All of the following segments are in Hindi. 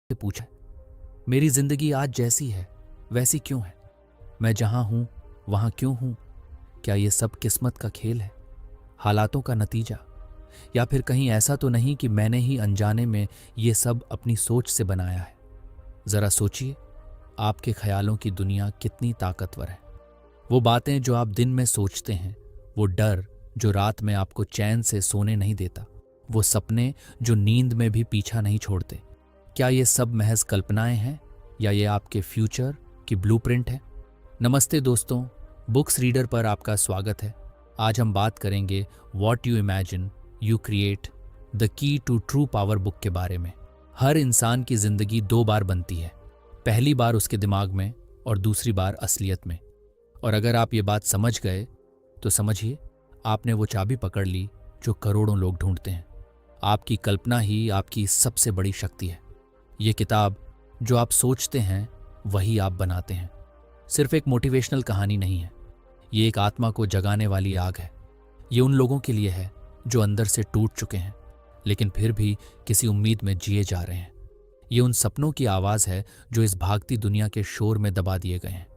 से पूछा, मेरी जिंदगी आज जैसी है वैसी क्यों है? मैं जहां हूं वहां क्यों हूं? क्या ये सब किस्मत का खेल है, हालातों का नतीजा? या फिर कहीं ऐसा तो नहीं कि मैंने ही अनजाने में ये सब अपनी सोच से बनाया है? जरा सोचिए, आपके ख्यालों की दुनिया कितनी ताकतवर है। वो बातें जो आप दिन में सोचते हैं, वो डर जो रात में आपको चैन से सोने नहीं देता, वो सपने जो नींद में भी पीछा नहीं छोड़ते, क्या ये सब महज कल्पनाएं हैं या ये आपके फ्यूचर की ब्लूप्रिंट है? नमस्ते दोस्तों, बुक्स रीडर पर आपका स्वागत है। आज हम बात करेंगे what you imagine you create, the key to true power book के बारे में। हर इंसान की जिंदगी दो बार बनती है, पहली बार उसके दिमाग में और दूसरी बार असलियत में। और अगर आप ये बात समझ गए तो समझिए आपने वो चाबी पकड़ ली जो करोड़ों लोग ढूंढते हैं। आपकी कल्पना ही आपकी सबसे बड़ी शक्ति है। ये किताब जो आप सोचते हैं वही आप बनाते हैं, सिर्फ एक मोटिवेशनल कहानी नहीं है। ये एक आत्मा को जगाने वाली आग है। ये उन लोगों के लिए है जो अंदर से टूट चुके हैं लेकिन फिर भी किसी उम्मीद में जिए जा रहे हैं। ये उन सपनों की आवाज है जो इस भागती दुनिया के शोर में दबा दिए गए हैं।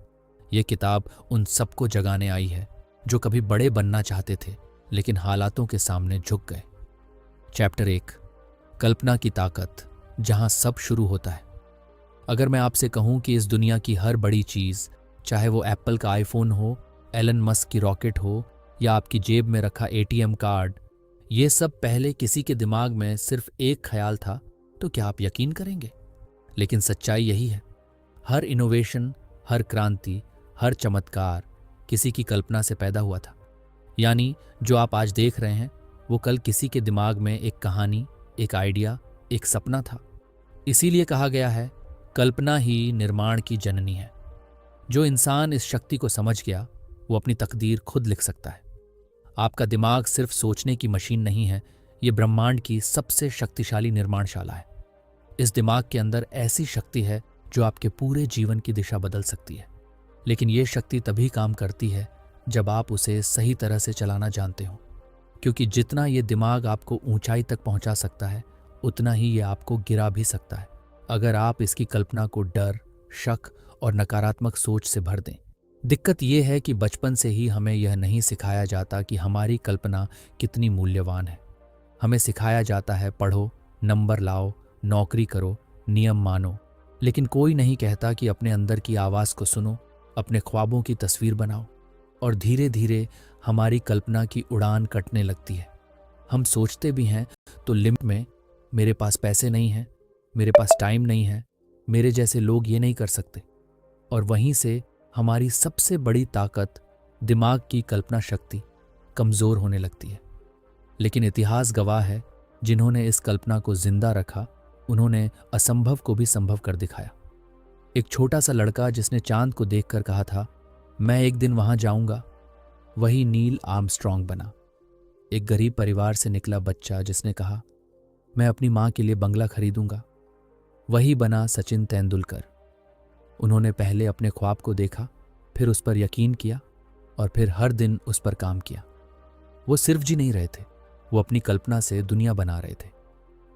ये किताब उन सबको जगाने आई है जो कभी बड़े बनना चाहते थे लेकिन हालातों के सामने झुक गए। चैप्टर 1, कल्पना की ताकत, जहां सब शुरू होता है। अगर मैं आपसे कहूं कि इस दुनिया की हर बड़ी चीज, चाहे वो एप्पल का आईफोन हो, एलन मस्क की रॉकेट हो या आपकी जेब में रखा एटीएम कार्ड, ये सब पहले किसी के दिमाग में सिर्फ एक ख्याल था, तो क्या आप यकीन करेंगे? लेकिन सच्चाई यही है, हर इनोवेशन, हर क्रांति, हर चमत्कार किसी की कल्पना से पैदा हुआ था। यानी जो आप आज देख रहे हैं वो कल किसी के दिमाग में एक कहानी, एक आइडिया, एक सपना था। इसीलिए कहा गया है, कल्पना ही निर्माण की जननी है। जो इंसान इस शक्ति को समझ गया वो अपनी तकदीर खुद लिख सकता है। आपका दिमाग सिर्फ सोचने की मशीन नहीं है, ये ब्रह्मांड की सबसे शक्तिशाली निर्माणशाला है। इस दिमाग के अंदर ऐसी शक्ति है जो आपके पूरे जीवन की दिशा बदल सकती है। लेकिन ये शक्ति तभी काम करती है जब आप उसे सही तरह से चलाना जानते हो, क्योंकि जितना ये दिमाग आपको ऊंचाई तक पहुंचा सकता है उतना ही ये आपको गिरा भी सकता है, अगर आप इसकी कल्पना को डर, शक और नकारात्मक सोच से भर दें। दिक्कत यह है कि बचपन से ही हमें यह नहीं सिखाया जाता कि हमारी कल्पना कितनी मूल्यवान है। हमें सिखाया जाता है, पढ़ो, नंबर लाओ, नौकरी करो, नियम मानो, लेकिन कोई नहीं कहता कि अपने अंदर की आवाज़ को सुनो, अपने ख्वाबों की तस्वीर बनाओ। और धीरे धीरे हमारी कल्पना की उड़ान कटने लगती है। हम सोचते भी हैं तो लिमिट में, मेरे पास पैसे नहीं हैं, मेरे पास टाइम नहीं है, मेरे जैसे लोग ये नहीं कर सकते। और वहीं से हमारी सबसे बड़ी ताकत, दिमाग की कल्पना शक्ति, कमज़ोर होने लगती है। लेकिन इतिहास गवाह है, जिन्होंने इस कल्पना को जिंदा रखा उन्होंने असंभव को भी संभव कर दिखाया। एक छोटा सा लड़का जिसने चांद को देखकर कहा था, मैं एक दिन वहां जाऊंगा, वही नील आर्मस्ट्रॉन्ग बना। एक गरीब परिवार से निकला बच्चा जिसने कहा, मैं अपनी मां के लिए बंगला खरीदूंगा, वही बना सचिन तेंदुलकर। उन्होंने पहले अपने ख्वाब को देखा, फिर उस पर यकीन किया और फिर हर दिन उस पर काम किया। वो सिर्फ जी नहीं रहे थे, वो अपनी कल्पना से दुनिया बना रहे थे।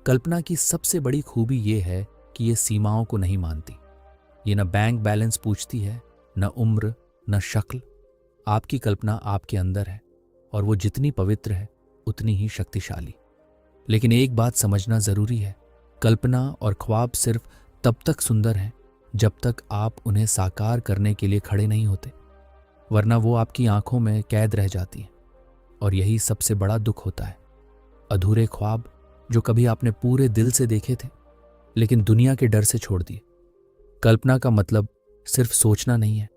कल्पना की सबसे बड़ी खूबी ये है कि ये सीमाओं को नहीं मानती। ये न बैंक बैलेंस पूछती है, न उम्र, न शक्ल। आपकी कल्पना आपके अंदर है और वो जितनी पवित्र है उतनी ही शक्तिशाली। लेकिन एक बात समझना जरूरी है, कल्पना और ख्वाब सिर्फ तब तक सुंदर हैं जब तक आप उन्हें साकार करने के लिए खड़े नहीं होते, वरना वो आपकी आंखों में कैद रह जाती है। और यही सबसे बड़ा दुख होता है, अधूरे ख्वाब जो कभी आपने पूरे दिल से देखे थे लेकिन दुनिया के डर से छोड़ दिए। कल्पना का मतलब सिर्फ सोचना नहीं है,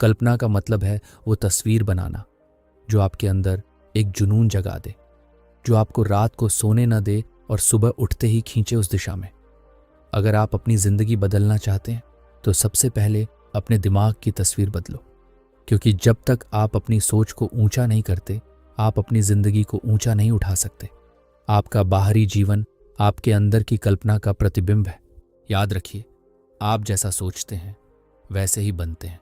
कल्पना का मतलब है वो तस्वीर बनाना जो आपके अंदर एक जुनून जगा दे, जो आपको रात को सोने न दे और सुबह उठते ही खींचे उस दिशा में। अगर आप अपनी जिंदगी बदलना चाहते हैं तो सबसे पहले अपने दिमाग की तस्वीर बदलो, क्योंकि जब तक आप अपनी सोच को ऊंचा नहीं करते आप अपनी जिंदगी को ऊंचा नहीं उठा सकते। आपका बाहरी जीवन आपके अंदर की कल्पना का प्रतिबिंब है। याद रखिए, आप जैसा सोचते हैं वैसे ही बनते हैं।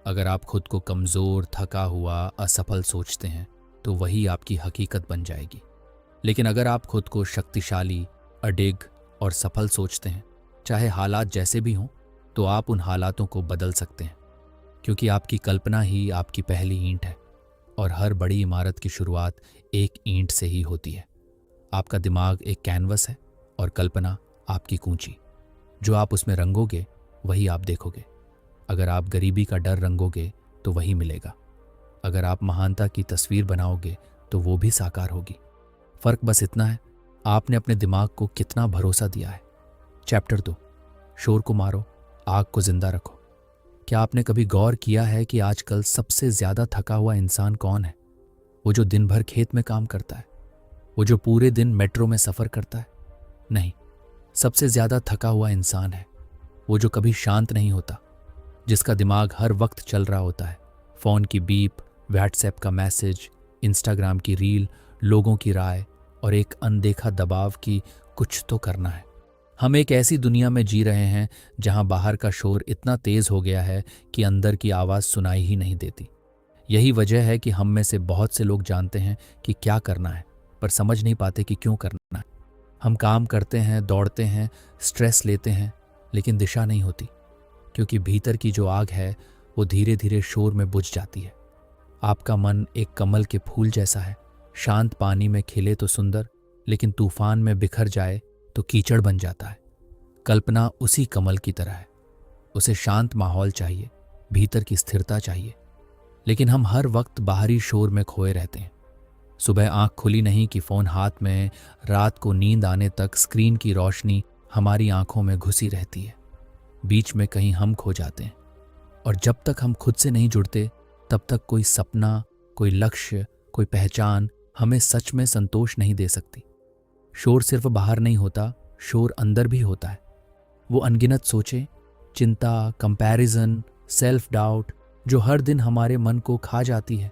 अगर आप खुद को कमज़ोर, थका हुआ, असफल सोचते हैं तो वही आपकी हकीकत बन जाएगी। लेकिन अगर आप खुद को शक्तिशाली, अडिग और सफल सोचते हैं, चाहे हालात जैसे भी हों, तो आप उन हालातों को बदल सकते हैं, क्योंकि आपकी कल्पना ही आपकी पहली ईंट है और हर बड़ी इमारत की शुरुआत एक ईंट से ही होती है। आपका दिमाग एक कैनवस है और कल्पना आपकी कूंची। जो आप उसमें रंगोगे वही आप देखोगे। अगर आप गरीबी का डर रंगोगे तो वही मिलेगा। अगर आप महानता की तस्वीर बनाओगे तो वो भी साकार होगी। फर्क बस इतना है, आपने अपने दिमाग को कितना भरोसा दिया है। चैप्टर 2, शोर को मारो, आग को जिंदा रखो। क्या आपने कभी गौर किया है कि आजकल सबसे ज्यादा थका हुआ इंसान कौन है? वो जो दिन भर खेत में काम करता है? वो जो पूरे दिन मेट्रो में सफर करता है? नहीं, सबसे ज्यादा थका हुआ इंसान है वो जो कभी शांत नहीं होता, जिसका दिमाग हर वक्त चल रहा होता है। फोन की बीप, व्हाट्सएप का मैसेज, इंस्टाग्राम की रील, लोगों की राय और एक अनदेखा दबाव की कुछ तो करना है। हम एक ऐसी दुनिया में जी रहे हैं जहां बाहर का शोर इतना तेज हो गया है कि अंदर की आवाज सुनाई ही नहीं देती। यही वजह है कि हम में से बहुत से लोग जानते हैं कि क्या करना है, पर समझ नहीं पाते कि क्यों करना है। हम काम करते हैं, दौड़ते हैं, स्ट्रेस लेते हैं, लेकिन दिशा नहीं होती, क्योंकि भीतर की जो आग है वो धीरे धीरे शोर में बुझ जाती है। आपका मन एक कमल के फूल जैसा है। शांत पानी में खिले तो सुंदर, लेकिन तूफान में बिखर जाए तो कीचड़ बन जाता है। कल्पना उसी कमल की तरह है। उसे शांत माहौल चाहिए, भीतर की स्थिरता चाहिए, लेकिन हम हर वक्त बाहरी शोर में खोए रहते हैं। सुबह आंख खुली नहीं कि फोन हाथ में, रात को नींद आने तक स्क्रीन की रोशनी हमारी आंखों में घुसी रहती है। बीच में कहीं हम खो जाते हैं, और जब तक हम खुद से नहीं जुड़ते तब तक कोई सपना, कोई लक्ष्य, कोई पहचान हमें सच में संतोष नहीं दे सकती। शोर सिर्फ बाहर नहीं होता, शोर अंदर भी होता है। वो अनगिनत सोचें, चिंता, कंपैरिजन, सेल्फ डाउट जो हर दिन हमारे मन को खा जाती है।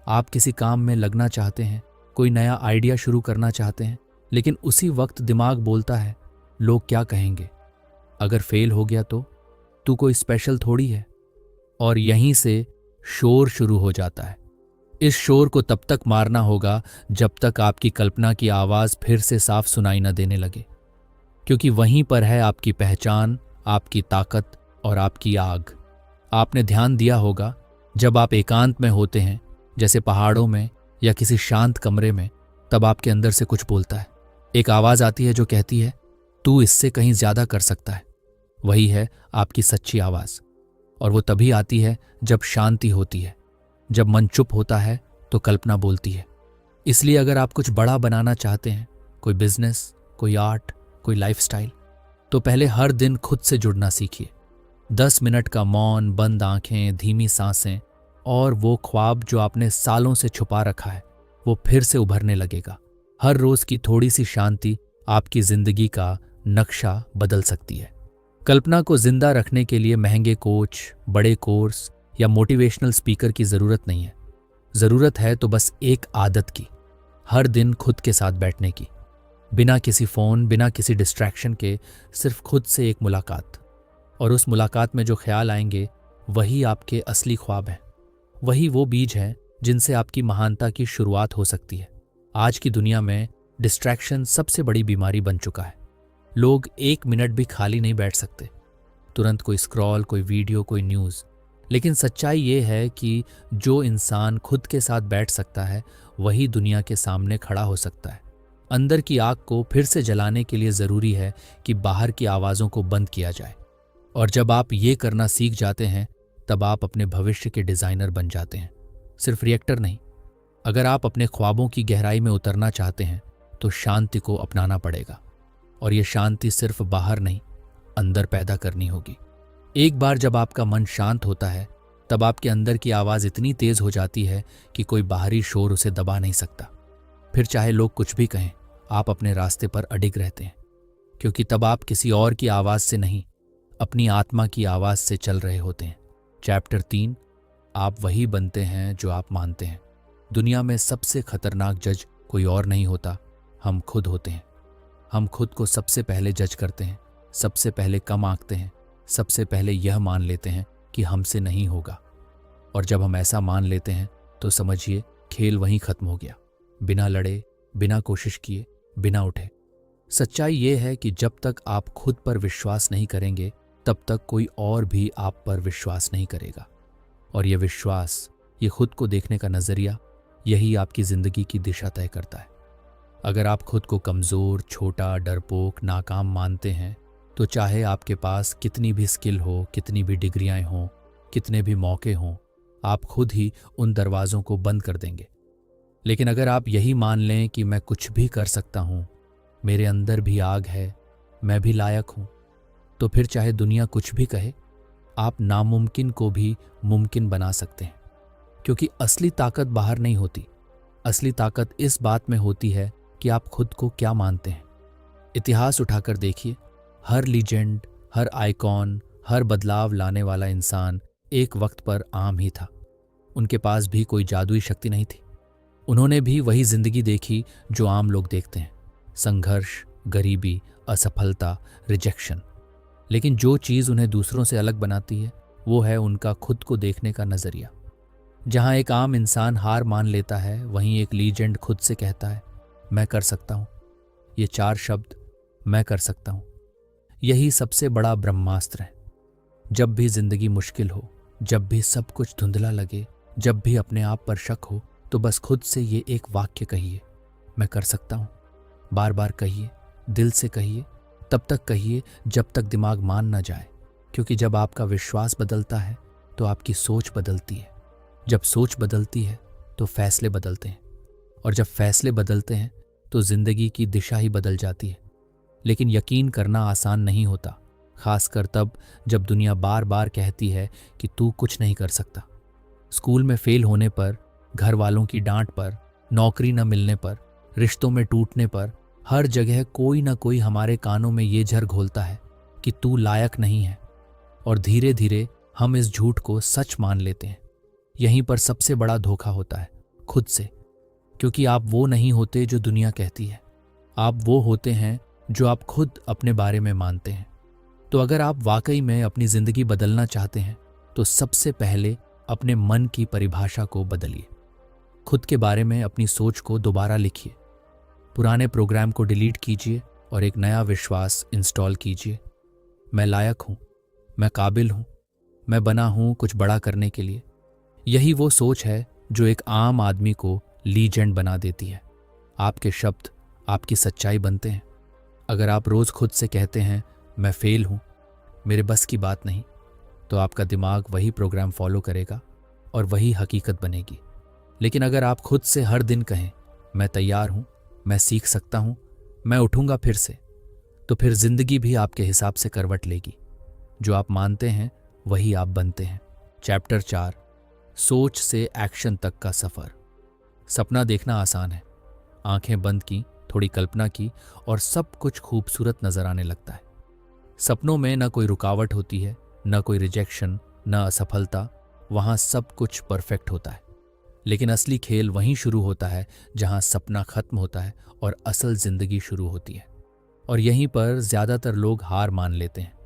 आप किसी काम में लगना चाहते हैं, कोई नया आइडिया शुरू करना चाहते हैं, लेकिन उसी वक्त दिमाग बोलता है, लोग क्या कहेंगे? अगर फेल हो गया तो? तू कोई स्पेशल थोड़ी है। और यहीं से शोर शुरू हो जाता है। इस शोर को तब तक मारना होगा जब तक आपकी कल्पना की आवाज फिर से साफ सुनाई न देने लगे, क्योंकि वहीं पर है आपकी पहचान, आपकी ताकत और आपकी आग। आपने ध्यान दिया होगा, जब आप एकांत में होते हैं, जैसे पहाड़ों में या किसी शांत कमरे में, तब आपके अंदर से कुछ बोलता है। एक आवाज आती है जो कहती है, तू इससे कहीं ज्यादा कर सकता है। वही है आपकी सच्ची आवाज। और वो तभी आती है जब शांति होती है। जब मन चुप होता है तो कल्पना बोलती है। इसलिए अगर आप कुछ बड़ा बनाना चाहते हैं, कोई बिजनेस, कोई आर्ट, कोई लाइफस्टाइल, तो पहले हर दिन खुद से जुड़ना सीखिए। 10 मिनट का मौन, बंद आंखें, धीमी सांसें, और वो ख्वाब जो आपने सालों से छुपा रखा है वो फिर से उभरने लगेगा। हर रोज की थोड़ी सी शांति आपकी जिंदगी का नक्शा बदल सकती है। कल्पना को जिंदा रखने के लिए महंगे कोच, बड़े कोर्स या मोटिवेशनल स्पीकर की जरूरत नहीं है। जरूरत है तो बस एक आदत की, हर दिन खुद के साथ बैठने की, बिना किसी फोन, बिना किसी डिस्ट्रैक्शन के, सिर्फ खुद से एक मुलाकात। और उस मुलाकात में जो ख्याल आएंगे वही आपके असली ख्वाब हैं। वही वो बीज हैं जिनसे आपकी महानता की शुरुआत हो सकती है। आज की दुनिया में डिस्ट्रैक्शन सबसे बड़ी बीमारी बन चुका है। लोग 1 मिनट भी खाली नहीं बैठ सकते, तुरंत कोई स्क्रॉल, कोई वीडियो, कोई न्यूज़। लेकिन सच्चाई ये है कि जो इंसान खुद के साथ बैठ सकता है वही दुनिया के सामने खड़ा हो सकता है। अंदर की आग को फिर से जलाने के लिए ज़रूरी है कि बाहर की आवाज़ों को बंद किया जाए। और जब आप ये करना सीख जाते हैं तब आप अपने भविष्य के डिज़ाइनर बन जाते हैं, सिर्फ रिएक्टर नहीं। अगर आप अपने ख्वाबों की गहराई में उतरना चाहते हैं तो शांति को अपनाना पड़ेगा, और ये शांति सिर्फ बाहर नहीं, अंदर पैदा करनी होगी। एक बार जब आपका मन शांत होता है तब आपके अंदर की आवाज़ इतनी तेज हो जाती है कि कोई बाहरी शोर उसे दबा नहीं सकता। फिर चाहे लोग कुछ भी कहें, आप अपने रास्ते पर अडिग रहते हैं, क्योंकि तब आप किसी और की आवाज़ से नहीं, अपनी आत्मा की आवाज़ से चल रहे होते हैं। चैप्टर 3, आप वही बनते हैं जो आप मानते हैं। दुनिया में सबसे खतरनाक जज कोई और नहीं होता, हम खुद होते हैं। हम खुद को सबसे पहले जज करते हैं, सबसे पहले कम आंकते हैं, सबसे पहले यह मान लेते हैं कि हमसे नहीं होगा। और जब हम ऐसा मान लेते हैं तो समझिए खेल वहीं खत्म हो गया। बिना लड़े, बिना कोशिश किए, बिना उठे। सच्चाई ये है कि जब तक आप खुद पर विश्वास नहीं करेंगे तब तक कोई और भी आप पर विश्वास नहीं करेगा। और यह विश्वास, ये खुद को देखने का नजरिया, यही आपकी जिंदगी की दिशा तय करता है। अगर आप खुद को कमजोर, छोटा, डरपोक, नाकाम मानते हैं तो चाहे आपके पास कितनी भी स्किल हो, कितनी भी डिग्रियां हों, कितने भी मौके हों, आप खुद ही उन दरवाजों को बंद कर देंगे। लेकिन अगर आप यही मान लें कि मैं कुछ भी कर सकता हूं, मेरे अंदर भी आग है, मैं भी लायक हूं, तो फिर चाहे दुनिया कुछ भी कहे, आप नामुमकिन को भी मुमकिन बना सकते हैं। क्योंकि असली ताकत बाहर नहीं होती, असली ताकत इस बात में होती है कि आप खुद को क्या मानते हैं। इतिहास उठाकर देखिए, हर लीजेंड, हर आइकॉन, हर बदलाव लाने वाला इंसान एक वक्त पर आम ही था। उनके पास भी कोई जादुई शक्ति नहीं थी। उन्होंने भी वही जिंदगी देखी जो आम लोग देखते हैं, संघर्ष, गरीबी, असफलता, रिजेक्शन। लेकिन जो चीज़ उन्हें दूसरों से अलग बनाती है वो है उनका खुद को देखने का नज़रिया। जहाँ एक आम इंसान हार मान लेता है, वहीं एक लीजेंड खुद से कहता है, मैं कर सकता हूँ। ये 4 शब्द, मैं कर सकता हूँ, यही सबसे बड़ा ब्रह्मास्त्र है। जब भी जिंदगी मुश्किल हो, जब भी सब कुछ धुंधला लगे, जब भी अपने आप पर शक हो, तो बस खुद से ये एक वाक्य कहिए, मैं कर सकता हूँ। बार बार कहिए, दिल से कहिए, तब तक कहिए जब तक दिमाग मान ना जाए। क्योंकि जब आपका विश्वास बदलता है तो आपकी सोच बदलती है। जब सोच बदलती है तो फैसले बदलते हैं, और जब फैसले बदलते हैं तो जिंदगी की दिशा ही बदल जाती है। लेकिन यकीन करना आसान नहीं होता, खासकर तब जब दुनिया बार बार कहती है कि तू कुछ नहीं कर सकता। स्कूल में फेल होने पर, घर वालों की डांट पर, नौकरी न मिलने पर, रिश्तों में टूटने पर, हर जगह कोई ना कोई हमारे कानों में ये झर घोलता है कि तू लायक नहीं है। और धीरे धीरे हम इस झूठ को सच मान लेते हैं। यहीं पर सबसे बड़ा धोखा होता है, खुद से। क्योंकि आप वो नहीं होते जो दुनिया कहती है, आप वो होते हैं जो आप खुद अपने बारे में मानते हैं। तो अगर आप वाकई में अपनी जिंदगी बदलना चाहते हैं तो सबसे पहले अपने मन की परिभाषा को बदलिए। खुद के बारे में अपनी सोच को दोबारा लिखिए, पुराने प्रोग्राम को डिलीट कीजिए और एक नया विश्वास इंस्टॉल कीजिए। मैं लायक हूं, मैं काबिल हूं, मैं बना हूं कुछ बड़ा करने के लिए। यही वो सोच है जो एक आम आदमी को लीजेंड बना देती है। आपके शब्द आपकी सच्चाई बनते हैं। अगर आप रोज खुद से कहते हैं, मैं फेल हूं, मेरे बस की बात नहीं, तो आपका दिमाग वही प्रोग्राम फॉलो करेगा और वही हकीकत बनेगी। लेकिन अगर आप खुद से हर दिन कहें, मैं तैयार हूं, मैं सीख सकता हूं, मैं उठूंगा फिर से, तो फिर जिंदगी भी आपके हिसाब से करवट लेगी। जो आप मानते हैं वही आप बनते हैं। चैप्टर 4, सोच से एक्शन तक का सफर। सपना देखना आसान है, आंखें बंद की, थोड़ी कल्पना की और सब कुछ खूबसूरत नजर आने लगता है। सपनों में न कोई रुकावट होती है, न कोई रिजेक्शन, न असफलता, वहां सब कुछ परफेक्ट होता है। लेकिन असली खेल वहीं शुरू होता है जहां सपना खत्म होता है और असल जिंदगी शुरू होती है। और यहीं पर ज्यादातर लोग हार मान लेते हैं,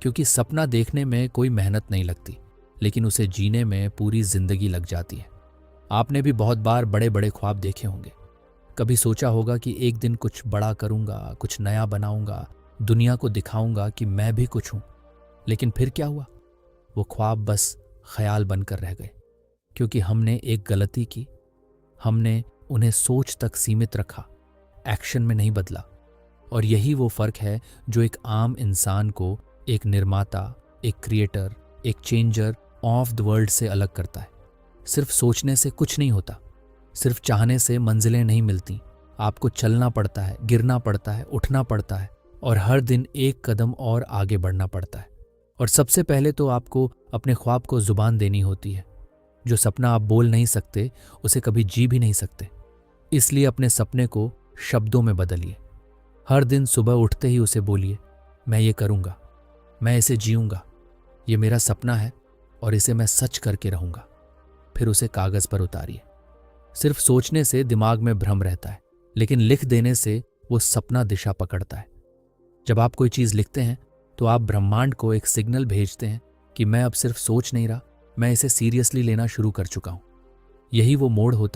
क्योंकि सपना देखने में कोई मेहनत नहीं लगती, लेकिन उसे जीने में पूरी जिंदगी लग जाती है। आपने भी बहुत बार बड़े बड़े ख्वाब देखे होंगे। कभी सोचा होगा कि एक दिन कुछ बड़ा करूंगा, कुछ नया बनाऊंगा, दुनिया को दिखाऊंगा कि मैं भी कुछ हूं। लेकिन फिर क्या हुआ? वो ख्वाब बस ख्याल बनकर रह गए, क्योंकि हमने एक गलती की। हमने उन्हें सोच तक सीमित रखा, एक्शन में नहीं बदला। और यही वो फर्क है जो एक आम इंसान को एक निर्माता, एक क्रिएटर, एक चेंजर ऑफ द वर्ल्ड से अलग करता है। सिर्फ सोचने से कुछ नहीं होता, सिर्फ चाहने से मंजिलें नहीं मिलती। आपको चलना पड़ता है, गिरना पड़ता है, उठना पड़ता है और हर दिन एक कदम और आगे बढ़ना पड़ता है। और सबसे पहले तो आपको अपने ख्वाब को जुबान देनी होती है। जो सपना आप बोल नहीं सकते, उसे कभी जी भी नहीं सकते। इसलिए अपने सपने को शब्दों में बदलिए। हर दिन सुबह उठते ही उसे बोलिए, मैं ये करूँगा, मैं इसे जीऊँगा, ये मेरा सपना है और इसे मैं सच करके रहूँगा। फिर उसे कागज़ पर उतारिए। सिर्फ सोचने से दिमाग में भ्रम रहता है, लेकिन लिख देने से वो सपना दिशा पकड़ता है। जब आप कोई चीज़ लिखते हैं तो आप ब्रह्मांड को एक सिग्नल भेजते हैं कि मैं अब सिर्फ सोच नहीं रहा, मैं इसे सीरियसली लेना शुरू कर चुका हूँ। यही वो मोड़ होता